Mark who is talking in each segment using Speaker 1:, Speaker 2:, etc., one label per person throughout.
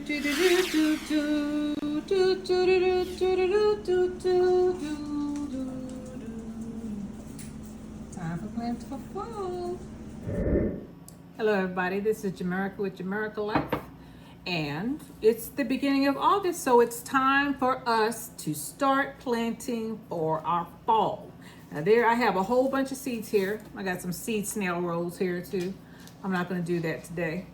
Speaker 1: Time for plants for fall. Hello everybody, this is Jamerica with Jamerica Life, and it's the beginning of August, so it's time for us to start planting for our fall. Now there I have a whole bunch of seeds here. I got some seed snail rolls here too. I'm not going to do that today.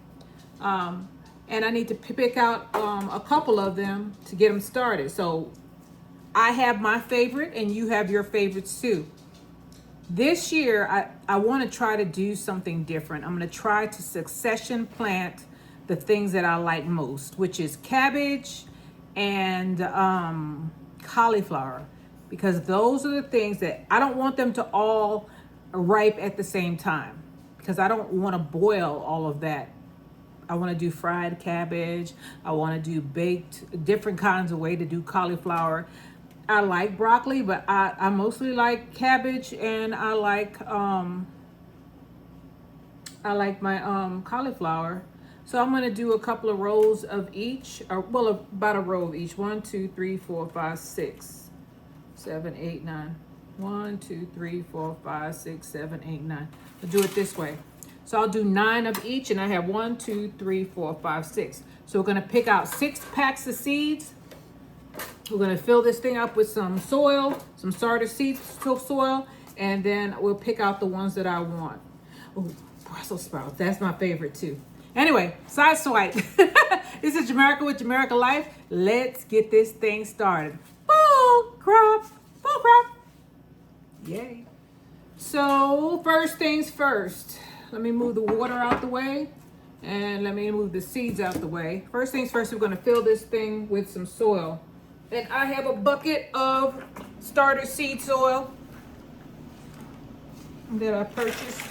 Speaker 1: And I need to pick out a couple of them to get them started. So I have my favorite and you have your favorites too. This year, I want to try to do something different. I'm going to try to succession plant the things that I like most, which is cabbage and cauliflower, because those are the things that I don't want them to all ripe at the same time, because I don't want to boil all of that. I want to do fried cabbage. I want to do baked, different kinds of way to do cauliflower. I like broccoli, but I mostly like cabbage, and I like my cauliflower. So I'm going to do a couple of rows of each, or well, about a row of each. 1, 2, 3, 4, 5, 6, 7, 8, 9. 1, 2, 3, 4, 5, 6, 7, 8, 9. I'll do it this way. So I'll do 9 of each, and I have 1, 2, 3, 4, 5, 6. So we're going to pick out 6 packs of seeds. We're going to fill this thing up with some soil, some starter seed soil, and then we'll pick out the ones that I want. Oh, Brussels sprouts. That's my favorite too. Anyway, side swipe. This is Jamerica with Jamerica Life. Let's get this thing started. Full crop. Full crop. Yay. So first things first. Let me move the water out the way, and let me move the seeds out the way. First things first, we're going to fill this thing with some soil. And I have a bucket of starter seed soil that I purchased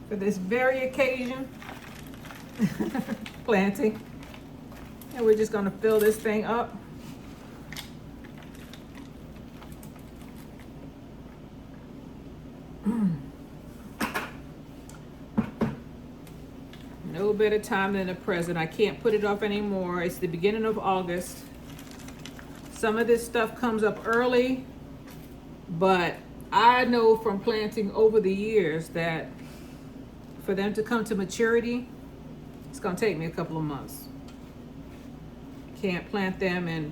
Speaker 1: for this very occasion, planting. And we're just going to fill this thing up. No better time than the present. I can't put it off anymore. It's the beginning of August. Some of this stuff comes up early, but I know from planting over the years that for them to come to maturity, it's going to take me a couple of months. Can't plant them in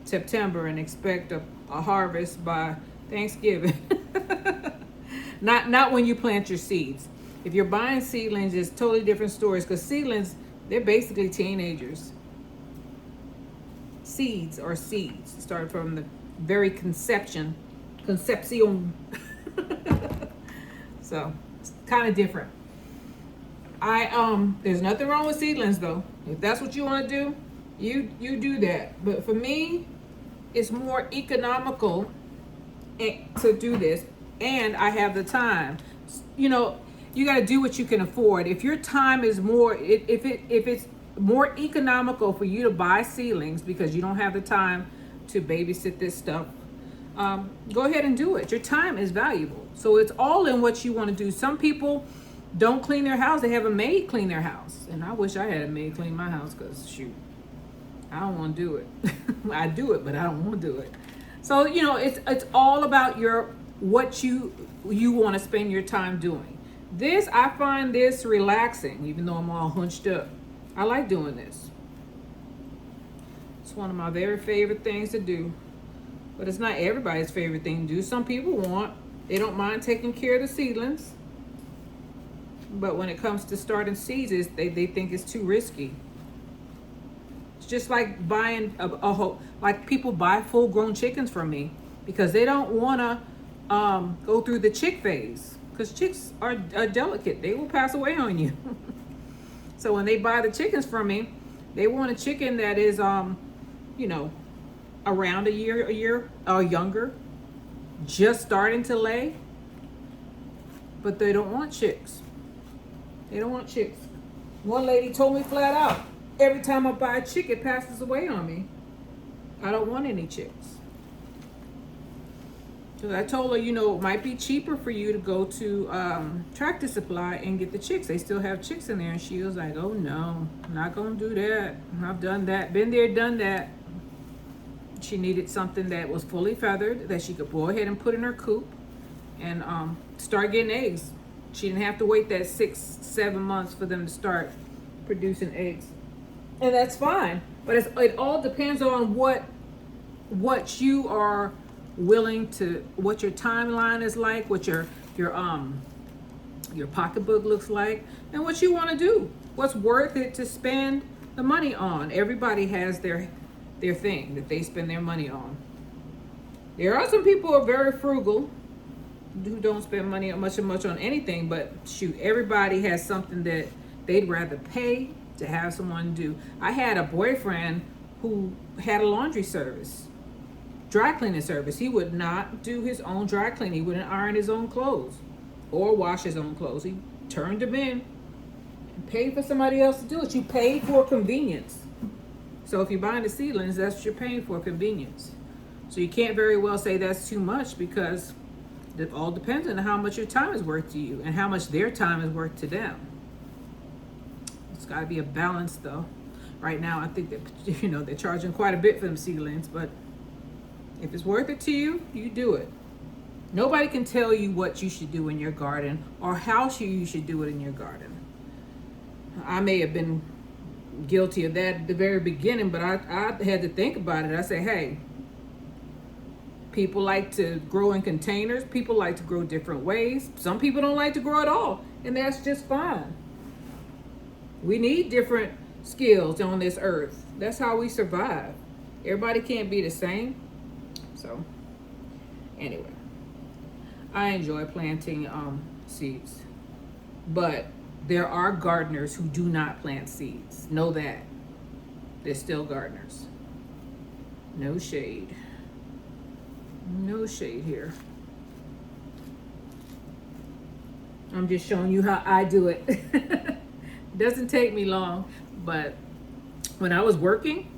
Speaker 1: September and expect a harvest by Thanksgiving. Not when you plant your seeds. If you're buying seedlings, it's totally different stories, because seedlings, they're basically teenagers. Seeds are seeds. It started from the very conception. So it's kind of different. There's nothing wrong with seedlings though. If that's what you want to do, you do that. But for me, it's more economical to do this, and I have the time. You know, you got to do what you can afford. If your time is more, if it's more economical for you to buy seedlings because you don't have the time to babysit this stuff, go ahead and do it. Your time is valuable. So it's all in what you want to do. Some people don't clean their house. They have a maid clean their house. And I wish I had a maid clean my house, because shoot, I don't want to do it. I do it, but I don't want to do it. So, you know, it's all about what you want to spend your time doing. This, I find this relaxing, even though I'm all hunched up. I like doing this. It's one of my very favorite things to do. But it's not everybody's favorite thing to do. Some people they don't mind taking care of the seedlings. But when it comes to starting seeds, they think it's too risky. It's just like buying like people buy full-grown chickens from me because they don't want to go through the chick phase. Because chicks are delicate. They will pass away on you. So when they buy the chickens from me, they want a chicken that is, you know, around a year or younger, just starting to lay. But they don't want chicks. They don't want chicks. One lady told me flat out, every time I buy a chick, it passes away on me. I don't want any chicks. So I told her, it might be cheaper for you to go to Tractor Supply and get the chicks. They still have chicks in there. And she was like, oh no, I'm not going to do that. I've done that. Been there, done that. She needed something that was fully feathered that she could go ahead and put in her coop and start getting eggs. She didn't have to wait that 6-7 months for them to start producing eggs. And that's fine. But it all depends on what you are willing to, what your timeline is like, what your pocketbook looks like, and what you want to do, what's worth it to spend the money on. Everybody has their thing that they spend their money on. There are some people who are very frugal, who don't spend money much on anything, but shoot, everybody has something that they'd rather pay to have someone do. I had a boyfriend who had a laundry service, dry cleaning service. He would not do his own dry cleaning. He wouldn't iron his own clothes or wash his own clothes. He turned them in and paid for somebody else to do it. You pay for convenience. So if you're buying the seedlings, that's what you're paying for, convenience. So you can't very well say that's too much, because it all depends on how much your time is worth to you and how much their time is worth to them. It's got to be a balance, though. Right now, I think that they're charging quite a bit for them seedlings, but if it's worth it to you, you do it. Nobody can tell you what you should do in your garden or how you should do it in your garden. I may have been guilty of that at the very beginning, but I had to think about it. I say, hey, people like to grow in containers. People like to grow different ways. Some people don't like to grow at all, and that's just fine. We need different skills on this earth. That's how we survive. Everybody can't be the same. So, anyway, I enjoy planting seeds, but there are gardeners who do not plant seeds. Know that. They're still gardeners. No shade. No shade here. I'm just showing you how I do it. Doesn't take me long, but when I was working,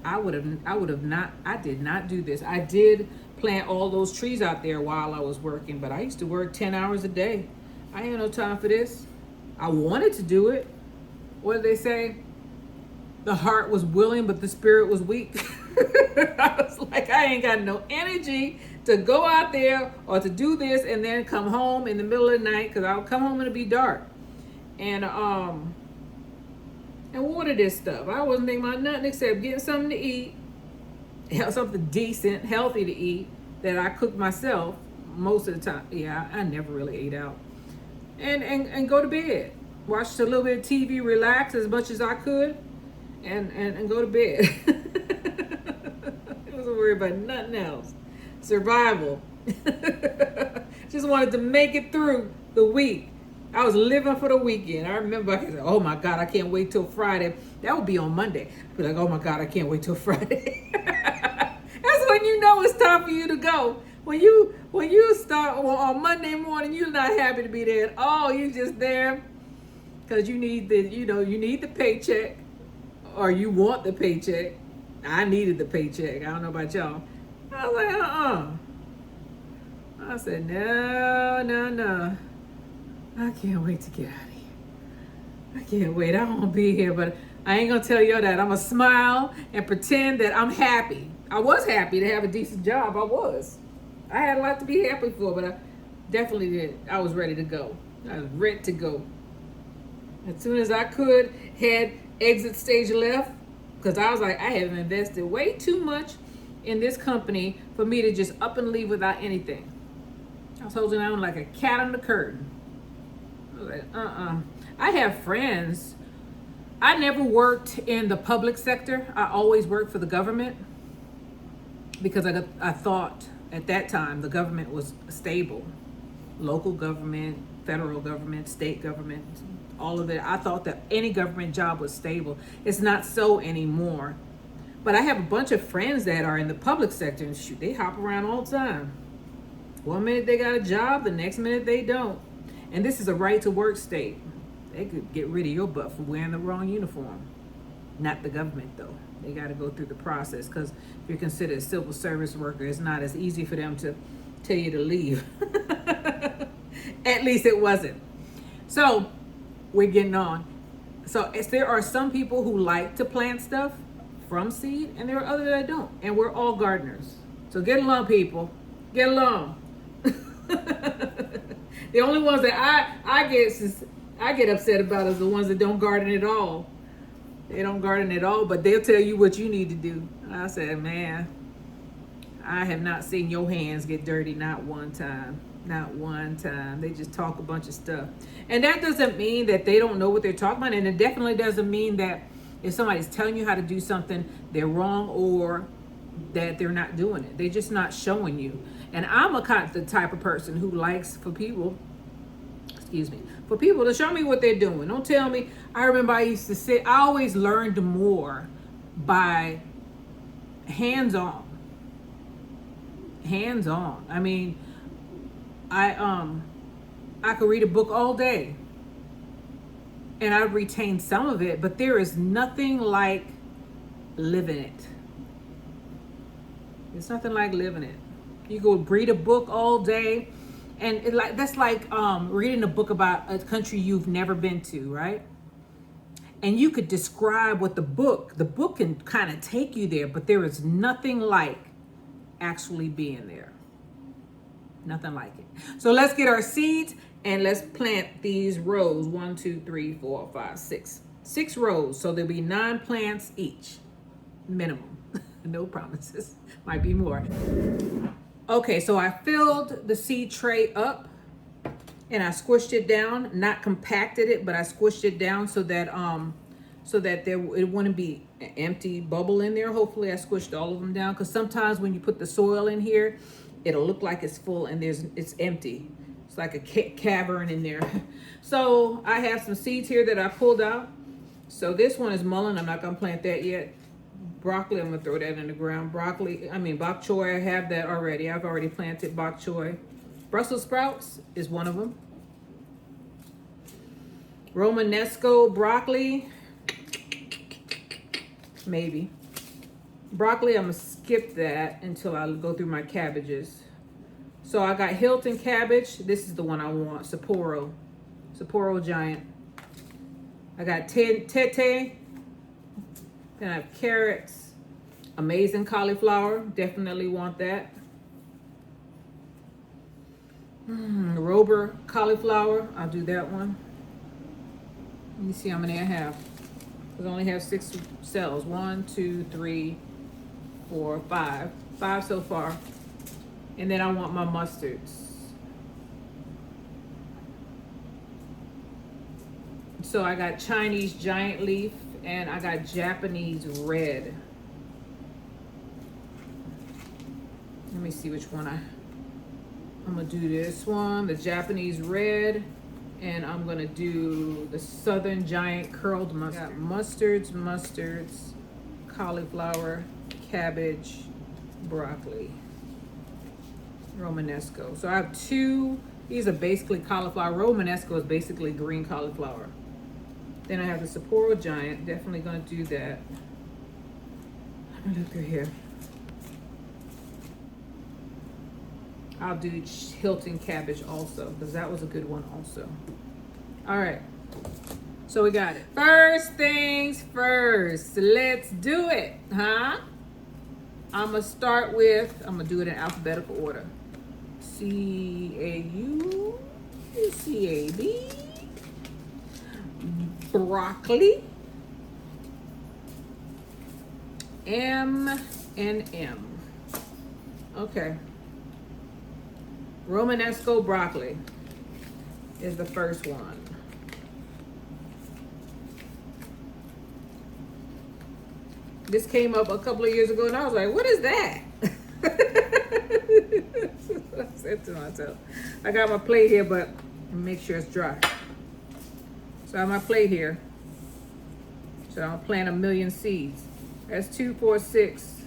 Speaker 1: I did not do this. I did plant all those trees out there while I was working, but I used to work 10 hours a day. I ain't no time for this. I wanted to do it. What did they say? The heart was willing, but the spirit was weak. I was like, I ain't got no energy to go out there or to do this and then come home in the middle of the night, because I'll come home and it'll be dark. And water this stuff. I wasn't thinking about nothing except getting something to eat, something decent, healthy to eat that I cook myself most of the time. Yeah, I never really ate out. And go to bed. Watched a little bit of TV, relax as much as I could, and go to bed. I wasn't worried about nothing else. Survival. Just wanted to make it through the week. I was living for the weekend. I remember I could say, oh my God, I can't wait till Friday. That would be on Monday. I'd be like, oh my God, I can't wait till Friday. That's when you know it's time for you to go. When you start on Monday morning, you're not happy to be there at all. You're just there because you need the paycheck, or you want the paycheck. I needed the paycheck. I don't know about y'all. I was like, I said, no. I can't wait to get out of here. I can't wait. I won't be here, but I ain't gonna tell you that. I'm gonna smile and pretend that I'm happy. I was happy to have a decent job. I had a lot to be happy for, but I definitely did. I was ready to go. I was ready to go. As soon as I could, had exit stage left, because I was like, I have invested way too much in this company for me to just up and leave without anything. I was holding on like a cat on the curtain. I was like, I have friends. I never worked in the public sector. I always worked for the government, because I thought at that time the government was stable. Local government, federal government, state government, all of it. I thought that any government job was stable. It's not so anymore. But I have a bunch of friends that are in the public sector, and shoot, they hop around all the time. One minute they got a job, the next minute they don't. And this is a right to work state. They could get rid of your butt for wearing the wrong uniform. Not the government though. They got to go through the process, because if you're considered a civil service worker, it's not as easy for them to tell you to leave. At least it wasn't. So we're getting on. So there are some people who like to plant stuff from seed, and there are others that don't. And we're all gardeners. So get along, people. Get along. The only ones that I get upset about is the ones that don't garden at all. They don't garden at all, but they'll tell you what you need to do. I said, man, I have not seen your hands get dirty, not one time. Not one time. They just talk a bunch of stuff. And that doesn't mean that they don't know what they're talking about. And it definitely doesn't mean that if somebody's telling you how to do something, they're wrong, or that they're not doing it. They're just not showing you. And I'm the type of person who likes for people to show me what they're doing. Don't tell me. I remember I used to say, I always learned more by hands-on. Hands-on. I mean, I could read a book all day and I retain some of it, but there is nothing like living it. It's nothing like living it. You go read a book all day, and that's like reading a book about a country you've never been to, right? And you could describe what the book can kind of take you there, but there is nothing like actually being there. Nothing like it. So let's get our seeds and let's plant these rows. 1, 2, 3, 4, 5, 6. 6 rows. So there'll be 9 plants each, minimum. No promises. Might be more. Okay, so I filled the seed tray up and I squished it down, not compacted it, but I squished it down so that it wouldn't be an empty bubble in there. Hopefully I squished all of them down, because sometimes when you put the soil in here, it'll look like it's full and it's empty. It's like a cavern in there. So I have some seeds here that I pulled out. So this one is mullein. I'm not gonna plant that yet. Broccoli, I'm gonna throw that in the ground. Bok choy, I have that already. I've already planted bok choy. Brussels sprouts is one of them. Romanesco broccoli, maybe. Broccoli, I'm gonna skip that until I go through my cabbages. So I got Hilton cabbage. This is the one I want. Sapporo giant. I got tete. Then I have carrots. Amazing cauliflower. Definitely want that. Rober cauliflower. I'll do that one. Let me see how many I have. Because I only have 6 cells. 1, 2, 3, 4, 5. 5 so far. And then I want my mustards. So I got Chinese giant leaf and I got Japanese red. Let me see which one I'm gonna do this one, the Japanese red, and I'm gonna do the southern giant curled mustard. Got mustards, cauliflower, cabbage, broccoli, Romanesco. So I have 2. These are basically cauliflower. Romanesco is basically green cauliflower. Then I have the Sapporo giant. Definitely gonna do that. I'm gonna look through here. I'll do Hilton cabbage also, because that was a good one also. All right, so we got it. First things first, let's do it, huh? I'm gonna do it in alphabetical order. C-A-U, C-A-B, broccoli, M. Okay. Romanesco broccoli is the first one. This came up a couple of years ago and I was like, what is that? I said to myself, I got my plate here, but make sure it's dry. So I have my plate here. So I'm gonna plant 1,000,000 seeds. That's 2, 4, 6.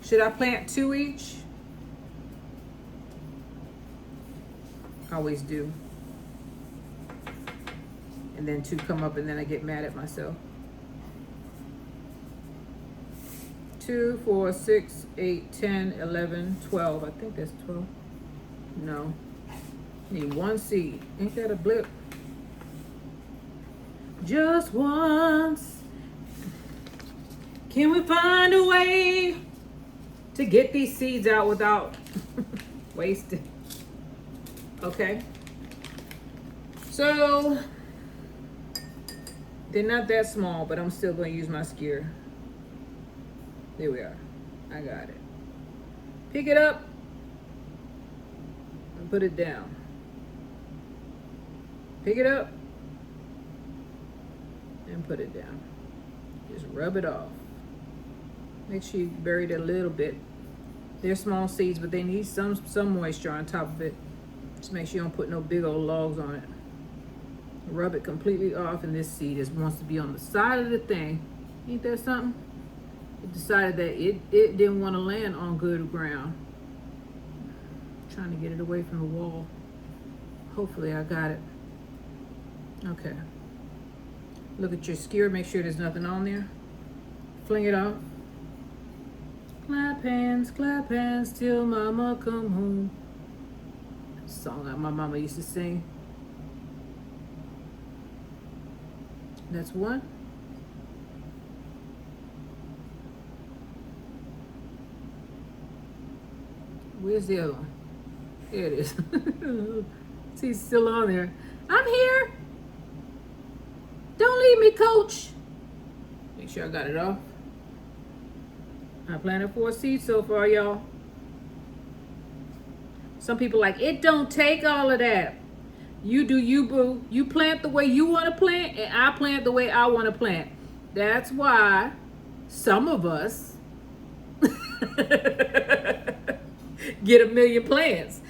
Speaker 1: Should I plant 2 each? I always do. And then 2 come up and then I get mad at myself. 2, 4, 6, 8, 10, 11, 12. I think that's 12. No. Need one seed. Ain't that a blip? Just once. Can we find a way to get these seeds out without wasting? Okay. So they're not that small, but I'm still going to use my skewer. There we are. I got it. Pick it up and put it down. Pick it up and put it down. Just rub it off. Make sure you bury it a little bit. They're small seeds, but they need some moisture on top of it. Just make sure you don't put no big old logs on it. Rub it completely off, and this seed wants to be on the side of the thing. Ain't that something? It decided that it didn't want to land on good ground. I'm trying to get it away from the wall. Hopefully I got it. Okay. Look at your skewer, make sure there's nothing on there. Fling it off. Clap hands till mama come home. Song that my mama used to sing. That's one. Where's the other one? There it is. See, it's still on there. I'm here. Don't leave me, coach. Make sure I got it off. I planted 4 seeds so far, y'all. Some people like, it don't take all of that. You do you, boo. You plant the way you want to plant, and I plant the way I want to plant. That's why some of us get a million plants.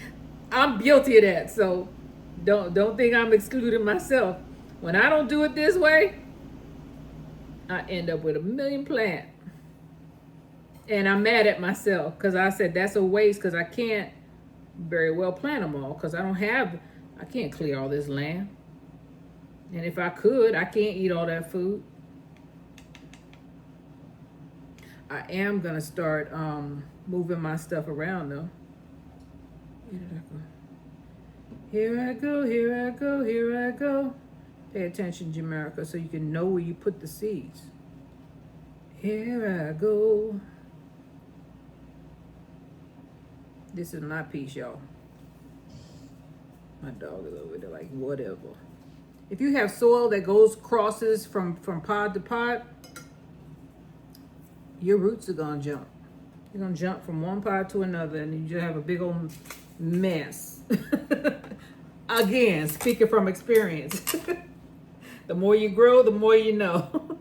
Speaker 1: I'm guilty of that, so don't think I'm excluding myself. When I don't do it this way, I end up with a million plants. And I'm mad at myself because I said that's a waste because I can't very well plant them all because I can't clear all this land. And if I could, I can't eat all that food. I am going to start moving my stuff around though. Here I go, here I go, here I go. Pay attention, Jamaica, so you can know where you put the seeds. Here I go. This is my piece, y'all. My dog is over there like, whatever. If you have soil that crosses from pod to pod, your roots are gonna jump. You're gonna jump from one pod to another, and you just have a big old mess. Again, speaking from experience. The more you grow, the more you know.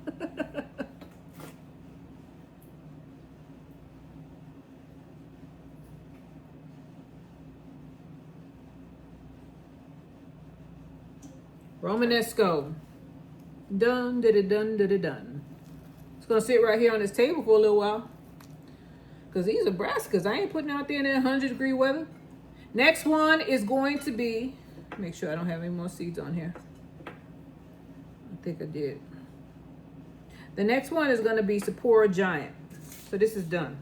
Speaker 1: Romanesco. Done, dun. It's gonna sit right here on this table for a little while. Because these are brassicas. I ain't putting out there in that 100-degree weather. Next one is going to be, make sure I don't have any more seeds on here. I think I did. The next one is going to be Sapporo Giant. So this is done.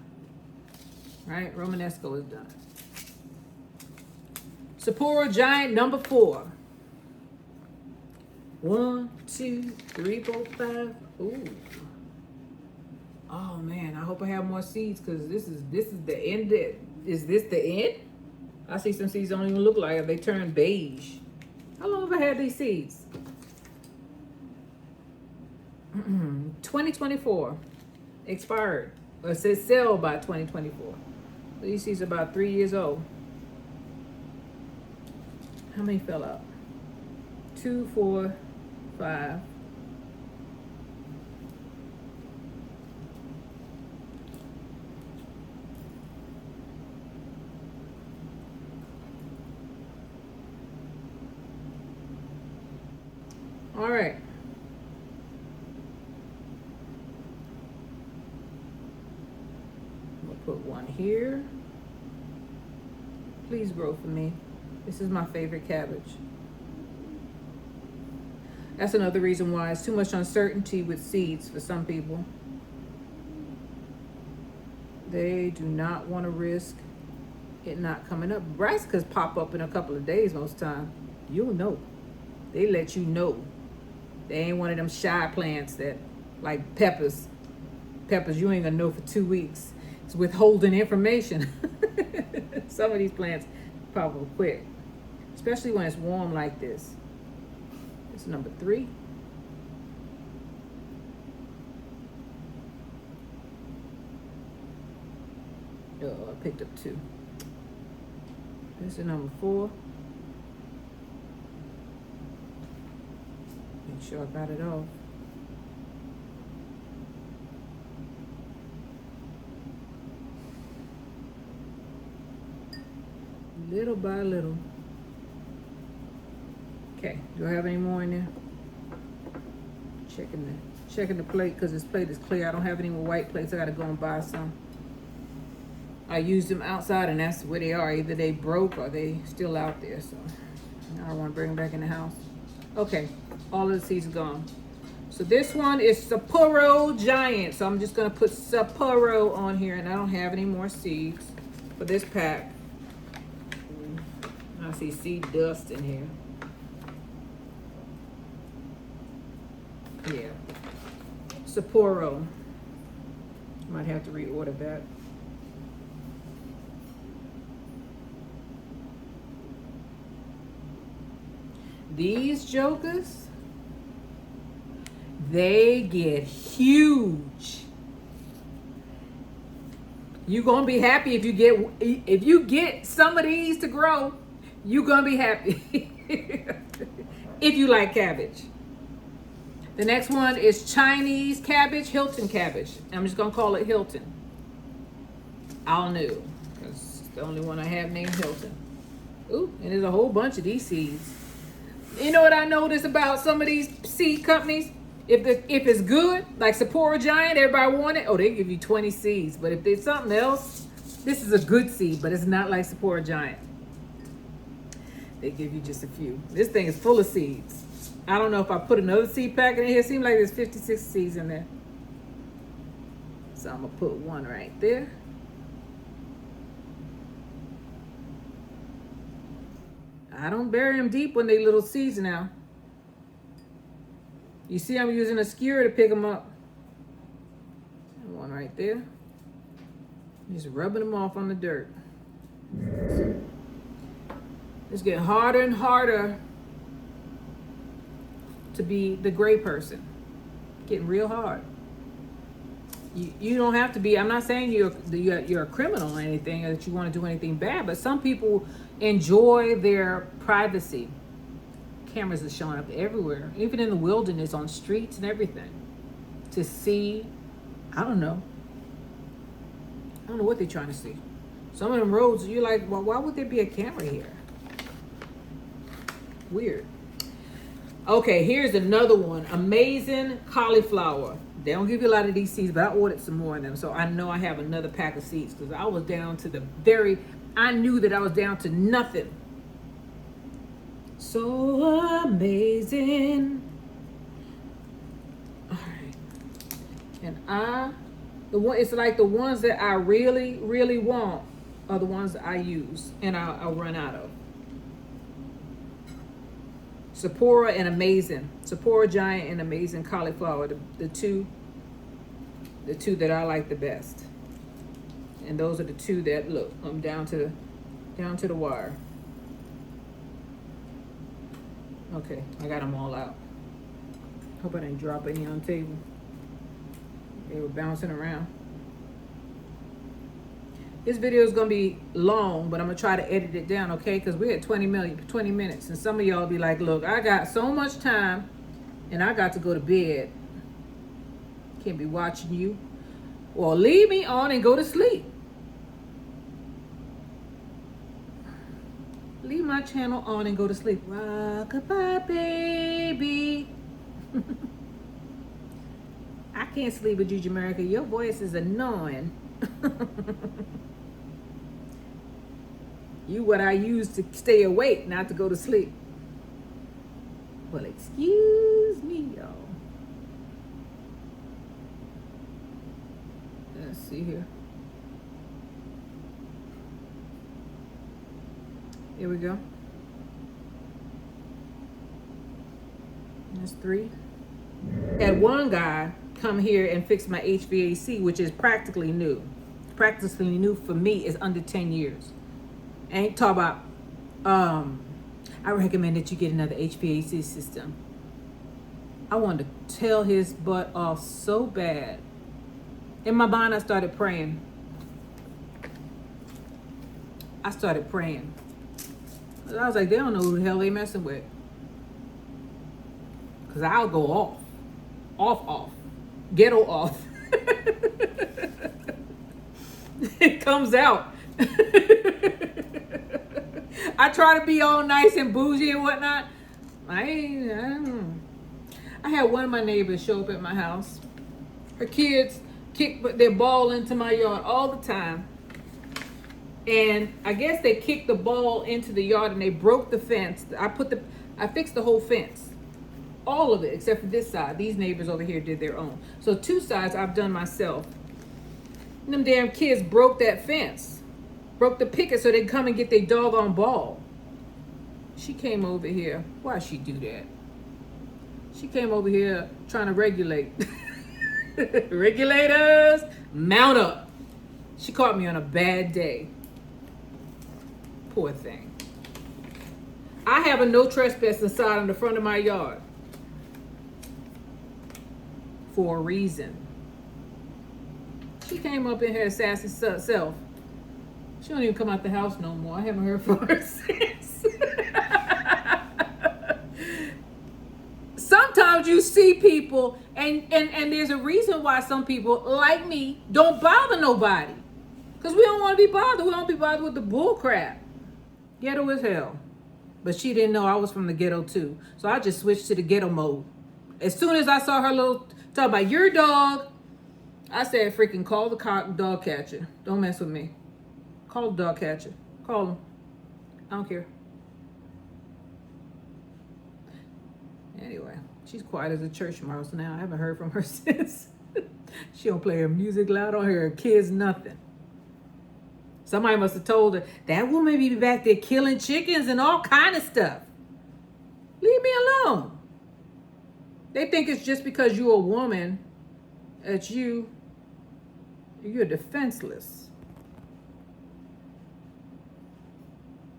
Speaker 1: Right? Romanesco is done. Sapporo Giant number 4. 1, 2, 3, 4, 5. Ooh. Oh man, I hope I have more seeds because this is the end. Is this the end? I see some seeds don't even look like it. They turn beige. How long have I had these seeds? 2024. Expired. Or it says sell by 2024. These seeds are about 3 years old. How many fell out? 2, 4, 5. All right. I'm gonna put one here. Please grow for me. This is my favorite cabbage. That's another reason why it's too much uncertainty with seeds for some people. They do not want to risk it not coming up. Brassicas pop up in a couple of days most time. You'll know. They let you know. They ain't one of them shy plants that, like peppers. Peppers, you ain't gonna know for 2 weeks. It's withholding information. Some of these plants pop up quick, especially when it's warm like this. It's number 3. Oh, I picked up 2. This is number 4. Make sure I got it off. Little by little. Okay, do I have any more in there? Checking the plate because this plate is clear. I don't have any more white plates. I gotta go and buy some. I used them outside and that's where they are. Either they broke or they still out there. So I don't want to bring them back in the house. Okay, all of the seeds are gone. So this one is Sapporo Giant. So I'm just gonna put Sapporo on here, and I don't have any more seeds for this pack. I see seed dust in here. Yeah, Sapporo. Might have to reorder that. These jokers, they get huge. You're gonna be happy if you get some of these to grow. You're gonna be happy if you like cabbage. The next one is Chinese cabbage, Hilton cabbage. I'm just gonna call it Hilton. I'll know because it's the only one I have named Hilton. Ooh, and there's a whole bunch of these seeds. You know what I noticed about some of these seed companies? If it's good, like Sapporo Giant, everybody want it. Oh, they give you 20 seeds. But if there's something else, this is a good seed, but it's not like Sapporo Giant. They give you just a few. This thing is full of seeds. I don't know if I put another seed packet in here. It seems like there's 56 seeds in there. So I'm gonna put one right there. I don't bury them deep when they little seeds now. You see I'm using a skewer to pick them up. One right there. Just rubbing them off on the dirt. It's getting harder and harder to be the gray person. Getting real hard. You don't have to be. I'm not saying you're a criminal or anything, or that you want to do anything bad, but some people enjoy their privacy. Cameras are showing up everywhere, even in the wilderness, on streets and everything, to see. I don't know what they're trying to see. Some of them roads, you're like, well, why would there be a camera here? Weird. Okay, here's another one. Amazing cauliflower. They don't give you a lot of these seeds, but I ordered some more of them. So I know I have another pack of seeds because I was down to I knew that I was down to nothing. So amazing. All right. And it's like the ones that I really, really want are the ones that I use and I'll run out of. Sapporo and Amazing. Sapporo Giant and Amazing Cauliflower. The two that I like the best. And those are the two that, look, I'm down to the wire. Okay, I got them all out. Hope I didn't drop any on the table. They were bouncing around. This video is gonna be long, but I'm gonna try to edit it down, okay? Because we're at 20 minutes, and some of y'all be like, look, I got so much time, and I got to go to bed. Can't be watching you. Well, leave me on and go to sleep. Leave my channel on and go to sleep. Rock-a-bye, baby. I can't sleep with you, Jamaica. Your voice is annoying. You what I use to stay awake, not to go to sleep. Well, excuse me, y'all. Let's see here. Here we go. That's 3. Had one guy come here and fix my HVAC, which is practically new. Practically new for me is under 10 years. Ain't talk about, I recommend that you get another HVAC system. I wanted to tell his butt off so bad. In my mind, I started praying. I was like, they don't know who the hell they messing with. Because I'll go off. Ghetto off. It comes out. I try to be all nice and bougie and whatnot. I had one of my neighbors show up at my house. Her kids kick their ball into my yard all the time. And I guess they kicked the ball into the yard and they broke the fence. I fixed the whole fence. All of it, except for this side. These neighbors over here did their own. So 2 sides I've done myself. And them damn kids broke that fence. Broke the picket so they'd come and get their doggone ball. She came over here. Why'd she do that? She came over here trying to regulate. Regulators, mount up. She caught me on a bad day. Poor thing. I have a no trespassing sign on the front of my yard. For a reason. She came up in her sassy self. She don't even come out the house no more. I haven't heard from her since. Sometimes you see people, and there's a reason why some people, like me, don't bother nobody. Because we don't want to be bothered. We don't be bothered with the bull crap. Ghetto as hell. But she didn't know I was from the ghetto too. So I just switched to the ghetto mode. As soon as I saw her little talk about your dog, I said, freaking call the dog catcher. Don't mess with me. Call the dog catcher. Call him. I don't care. Anyway, she's quiet as a church mouse now. I haven't heard from her since. She don't play her music loud. I don't hear her kids, nothing. Somebody must have told her, that woman be back there killing chickens and all kind of stuff. Leave me alone. They think it's just because you're a woman that you're defenseless.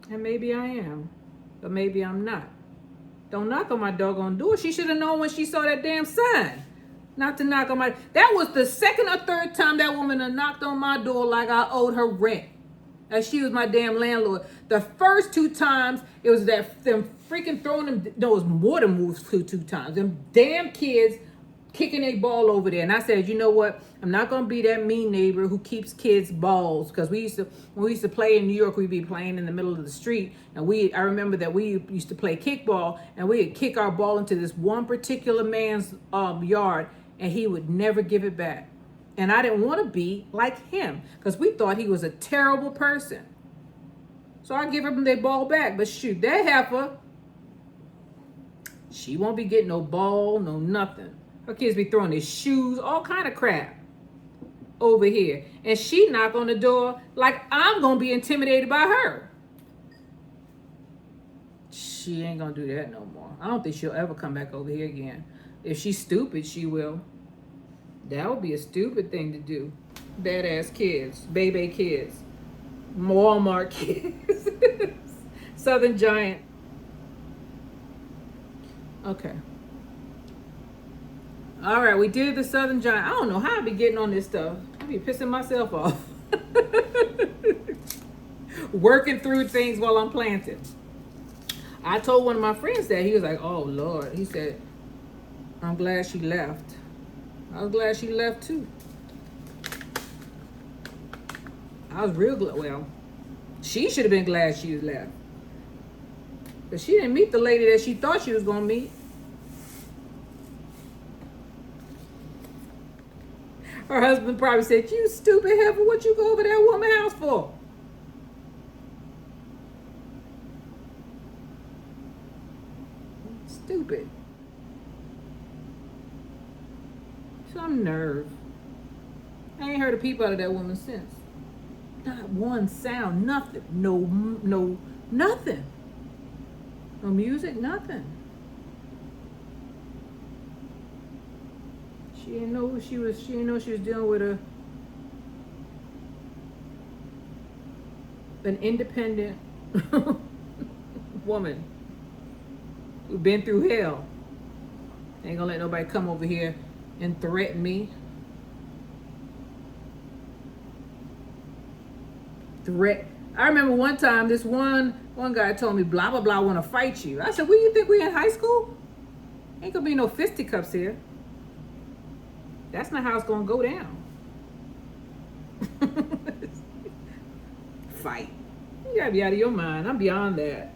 Speaker 1: And maybe I am, but maybe I'm not. Don't knock on my doggone door. She should have known when she saw that damn sign. Not to knock on my... That was the 2nd or 3rd time that woman had knocked on my door like I owed her rent. Like she was my damn landlord. The first 2 times, it was them freaking throwing them... No, it was more than moves 2 times. Them damn kids kicking a ball over there. And I said, you know what? I'm not going to be that mean neighbor who keeps kids' balls. Because when we used to play in New York, we'd be playing in the middle of the street. And I remember that we used to play kickball. And we'd kick our ball into this one particular man's yard. And he would never give it back. And I didn't want to be like him. Because we thought he was a terrible person. So I give him their ball back. But shoot, that heifer, she won't be getting no ball, no nothing. Her kids be throwing their shoes, all kind of crap over here. And she knock on the door like I'm going to be intimidated by her. She ain't going to do that no more. I don't think she'll ever come back over here again. If she's stupid, she will. That would be a stupid thing to do. Badass kids, baby kids, Walmart kids, Southern Giant. Okay. All right, we did the Southern Giant. I don't know how I be getting on this stuff. I be pissing myself off. Working through things while I'm planting. I told one of my friends that. He was like, oh, Lord. He said, I'm glad she left. I was glad she left, too. I was real glad. Well, she should have been glad she left. But she didn't meet the lady that she thought she was going to meet. Her husband probably said, you stupid heifer, what you go over that woman's house for? Stupid. Some nerve. I ain't heard a peep out of that woman since. Not one sound, nothing. No Nothing. No music, nothing. She didn't know she didn't know she was dealing with an independent woman who've been through hell. Ain't gonna let nobody come over here and threaten me. I remember one time this one guy told me blah blah blah wanna fight you. I said, "What do you think we in high school? Ain't gonna be no fisticuffs here. That's not how it's gonna go down." Fight. You gotta be out of your mind. I'm beyond that.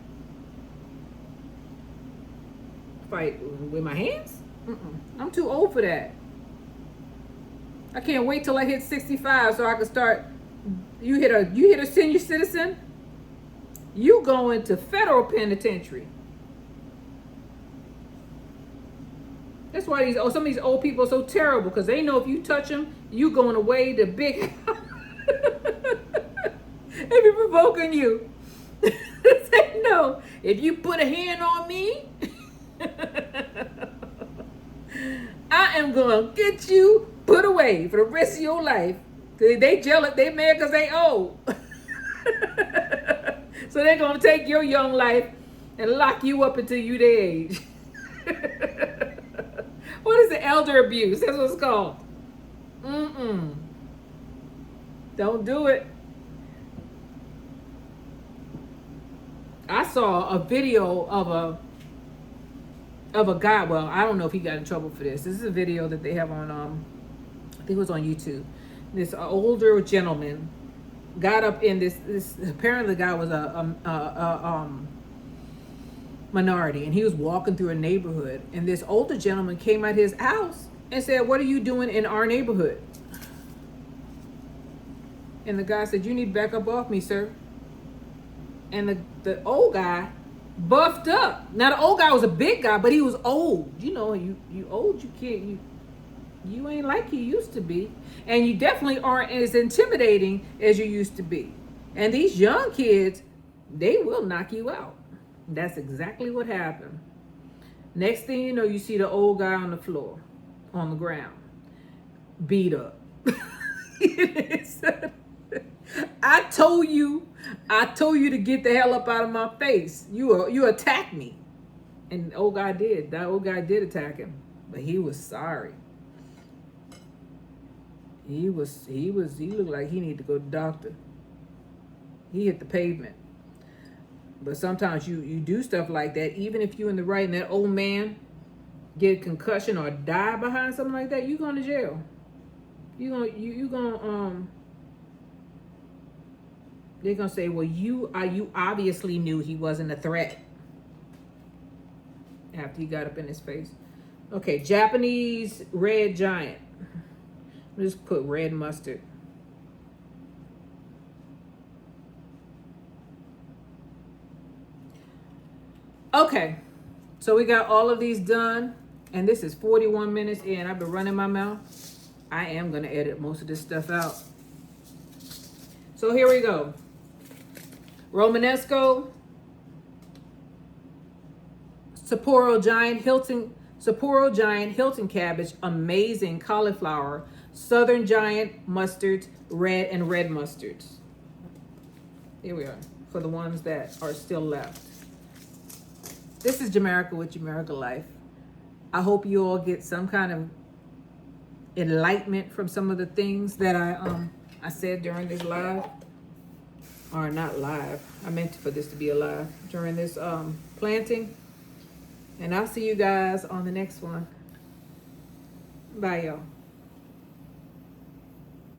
Speaker 1: Fight with my hands? I'm too old for that. I can't wait till I hit 65 so I can start. You hit a senior citizen, you going to federal penitentiary. That's why some of these old people are so terrible, because they know if you touch them, you going away to big. They be provoking you. Say no. If you put a hand on me, I am gonna get you put away for the rest of your life. They jealous, they mad because they old. So they're gonna take your young life and lock you up until you their age. What is the elder abuse? That's what it's called. Don't do it. I saw a video of a guy. Well, I don't know if he got in trouble for this. This is a video that they have on I think it was on YouTube. This older gentleman got up in this apparently the guy was a minority, and he was walking through a neighborhood, and this older gentleman came out his house and said, "What are you doing in our neighborhood?" And the guy said, "You need to back up off me, sir." And the old guy buffed up. Now the old guy was a big guy, but he was old. You know, you old, you can't, you ain't like you used to be. And you definitely aren't as intimidating as you used to be. And these young kids, they will knock you out. That's exactly what happened. Next thing you know, you see the old guy on the floor, on the ground, beat up. I told you to get the hell up out of my face. You attacked me. And the old guy did. That old guy did attack him. But he was sorry. He looked like he needed to go to the doctor. He hit the pavement. But sometimes you do stuff like that, even if you're in the right and that old man get a concussion or die behind something like that, you going to jail. They're gonna say, well, you obviously knew he wasn't a threat after he got up in his face. Okay, Japanese red giant. Just put red mustard. Okay, so we got all of these done, and this is 41 minutes in. I've been running my mouth. I am gonna edit most of this stuff out. So here we go. Romanesco, Sapporo giant Hilton cabbage, amazing cauliflower, southern giant mustards, red mustards. Here we are, for the ones that are still left. This is Jamerica with Jamerica Life. I hope you all get some kind of enlightenment from some of the things that I said during this live. Or not live. I meant for this to be a live during this planting. And I'll see you guys on the next one. Bye, y'all.